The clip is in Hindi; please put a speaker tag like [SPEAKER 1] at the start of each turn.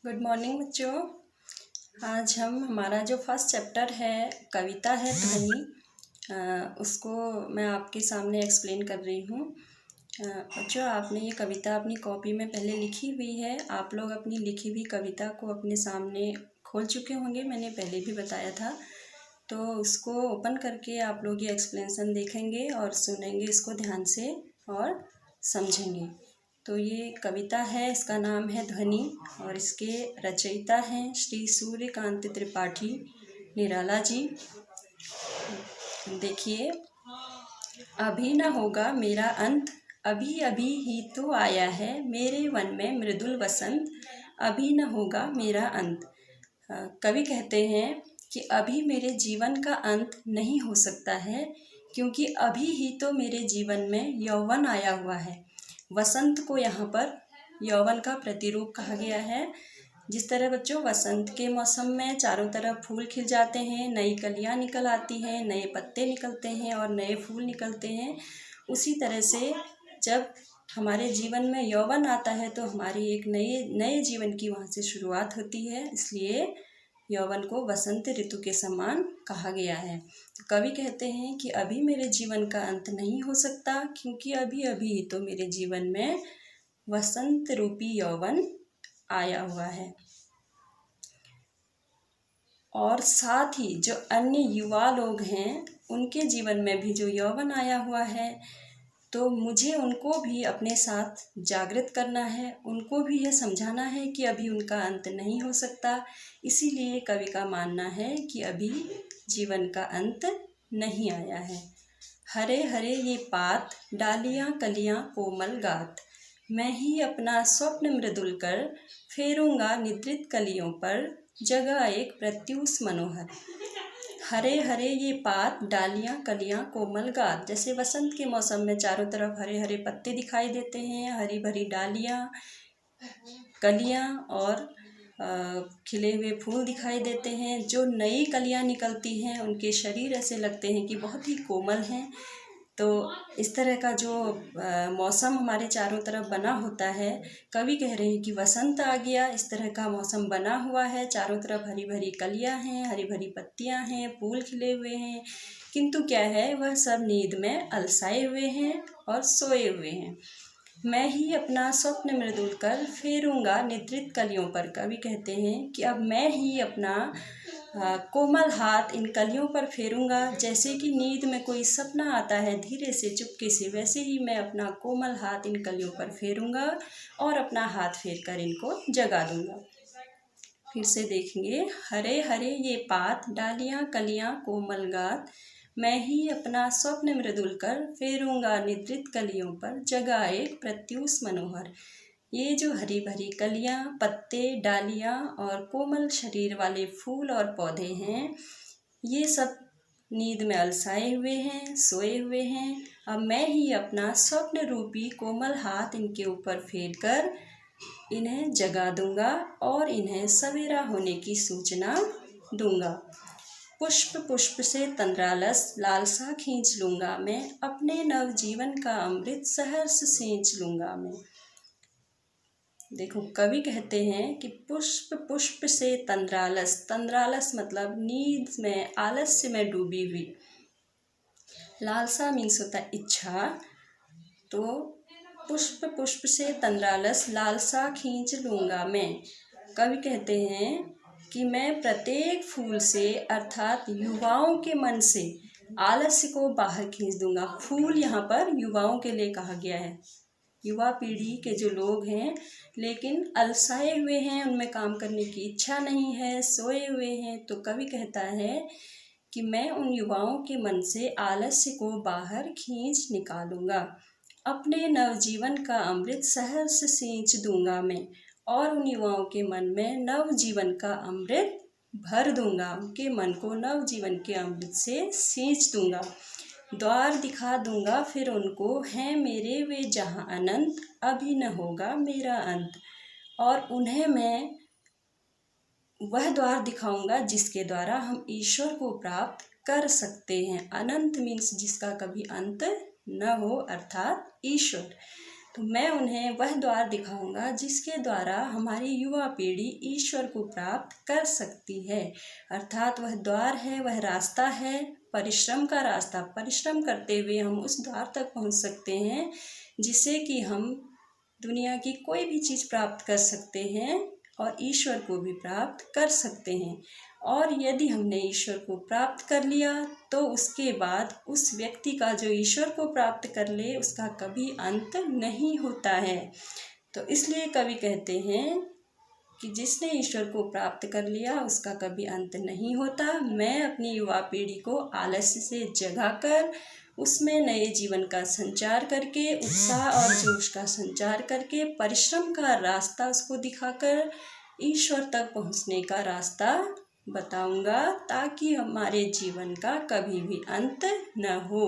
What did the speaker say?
[SPEAKER 1] गुड मॉर्निंग बच्चों। आज हमारा जो फर्स्ट चैप्टर है कविता है ध्वनि, उसको मैं आपके सामने एक्सप्लेन कर रही हूँ। बच्चों, आपने ये कविता अपनी कॉपी में पहले लिखी हुई है। आप लोग अपनी लिखी हुई कविता को अपने सामने खोल चुके होंगे, मैंने पहले भी बताया था। तो उसको ओपन करके आप लोग ये एक्सप्लेनेशन देखेंगे और सुनेंगे इसको ध्यान से और समझेंगे। तो ये कविता है, इसका नाम है ध्वनि और इसके रचयिता हैं श्री सूर्यकांत त्रिपाठी निराला जी। देखिए, अभी न होगा मेरा अंत, अभी अभी ही तो आया है मेरे वन में मृदुल वसंत, अभी न होगा मेरा अंत। कवि कहते हैं कि अभी मेरे जीवन का अंत नहीं हो सकता है, क्योंकि अभी ही तो मेरे जीवन में यौवन आया हुआ है। वसंत को यहाँ पर यौवन का प्रतिरूप कहा गया है। जिस तरह बच्चों वसंत के मौसम में चारों तरफ फूल खिल जाते हैं, नई कलियाँ निकल आती हैं, नए पत्ते निकलते हैं और नए फूल निकलते हैं, उसी तरह से जब हमारे जीवन में यौवन आता है तो हमारी एक नए जीवन की वहाँ से शुरुआत होती है। इसलिए यौवन को वसंत ऋतु के समान कहा गया है। तो कवि कहते हैं कि अभी मेरे जीवन का अंत नहीं हो सकता, क्योंकि अभी अभी तो मेरे जीवन में वसंत रूपी यौवन आया हुआ है। और साथ ही जो अन्य युवा लोग हैं उनके जीवन में भी जो यौवन आया हुआ है, तो मुझे उनको भी अपने साथ जागृत करना है, उनको भी यह समझाना है कि अभी उनका अंत नहीं हो सकता। इसीलिए कवि का मानना है कि अभी जीवन का अंत नहीं आया है। हरे हरे ये पात, डालियाँ कलियाँ कोमल गात, मैं ही अपना स्वप्न मृदुल कर, फेरूंगा निद्रित कलियों पर, जगह एक प्रत्यूष मनोहर। हरे हरे ये पात, डालियाँ कलियाँ कोमल गात, जैसे वसंत के मौसम में चारों तरफ हरे हरे पत्ते दिखाई देते हैं, हरी भरी डालियाँ कलियाँ और खिले हुए फूल दिखाई देते हैं। जो नई कलियाँ निकलती हैं उनके शरीर ऐसे लगते हैं कि बहुत ही कोमल हैं। तो इस तरह का जो मौसम हमारे चारों तरफ बना होता है, कवि कह रहे हैं कि वसंत आ गया, इस तरह का मौसम बना हुआ है। चारों तरफ हरी भरी कलियां हैं, हरी भरी पत्तियां हैं, फूल खिले हुए हैं, किंतु क्या है, वह सब नींद में अलसाए हुए हैं और सोए हुए हैं। मैं ही अपना स्वप्न मृदुल कर, फेरूंगा निद्रित कलियों पर। कवि कहते हैं कि अब मैं ही अपना कोमल हाथ इन कलियों पर फेरूंगा। जैसे कि नींद में कोई सपना आता है धीरे से चुपके से, वैसे ही मैं अपना कोमल हाथ इन कलियों पर फेरूंगा और अपना हाथ फेर कर इनको जगा दूंगा। फिर से देखेंगे, हरे हरे ये पात, डालियाँ कलियाँ कोमल गात, मैं ही अपना स्वप्न मृदुल कर, फेरूंगा निद्रित कलियों पर, जगह एक प्रत्यूष मनोहर। ये जो हरी भरी कलियाँ, पत्ते, डालियाँ और कोमल शरीर वाले फूल और पौधे हैं, ये सब नींद में अलसाए हुए हैं, सोए हुए हैं। अब मैं ही अपना स्वप्न रूपी कोमल हाथ इनके ऊपर फेर कर इन्हें जगा दूंगा और इन्हें सवेरा होने की सूचना दूंगा। पुष्प पुष्प से तंद्रालस, लालसा खींच लूंगा मैं, अपने नव जीवन का अमृत सहर्ष सींच लूंगा मैं। देखो, कवि कहते हैं कि पुष्प पुष्प से तंद्रालस, तंद्रालस मतलब नींद में आलस्य में डूबी हुई। लालसा मीन्स होता है इच्छा। तो पुष्प पुष्प से तंद्रालस, लालसा खींच लूंगा मैं। कवि कहते हैं कि मैं प्रत्येक फूल से अर्थात युवाओं के मन से आलस्य को बाहर खींच दूंगा। फूल यहाँ पर युवाओं के लिए कहा गया है। युवा पीढ़ी के जो लोग हैं लेकिन अलसाए हुए हैं, उनमें काम करने की इच्छा नहीं है, सोए हुए हैं, तो कवि कहता है कि मैं उन युवाओं के मन से आलस्य को बाहर खींच निकालूंगा, अपने नवजीवन का अमृत सहर्ष सींच दूंगा मैं, और उन युवाओं के मन में नवजीवन का अमृत भर दूंगा, उनके मन को नवजीवन के अमृत से सींच दूंगा। द्वार दिखा दूंगा फिर उनको, हैं मेरे वे जहाँ अनंत, अभी न होगा मेरा अंत। और उन्हें मैं वह द्वार दिखाऊंगा जिसके द्वारा हम ईश्वर को प्राप्त कर सकते हैं। अनंत मीन्स जिसका कभी अंत न हो, अर्थात ईश्वर। तो मैं उन्हें वह द्वार दिखाऊंगा जिसके द्वारा हमारी युवा पीढ़ी ईश्वर को प्राप्त कर सकती है। अर्थात वह द्वार है, वह रास्ता है, परिश्रम का रास्ता। परिश्रम करते हुए हम उस द्वार तक पहुंच सकते हैं जिससे कि हम दुनिया की कोई भी चीज़ प्राप्त कर सकते हैं और ईश्वर को भी प्राप्त कर सकते हैं। और यदि हमने ईश्वर को प्राप्त कर लिया तो उसके बाद उस व्यक्ति का जो ईश्वर को प्राप्त कर ले उसका कभी अंत नहीं होता है। तो इसलिए कवि कहते हैं कि जिसने ईश्वर को प्राप्त कर लिया उसका कभी अंत नहीं होता। मैं अपनी युवा पीढ़ी को आलस्य से जगाकर उसमें नए जीवन का संचार करके, उत्साह और जोश का संचार करके, परिश्रम का रास्ता उसको दिखाकर ईश्वर तक पहुंचने का रास्ता बताऊंगा ताकि हमारे जीवन का कभी भी अंत न हो।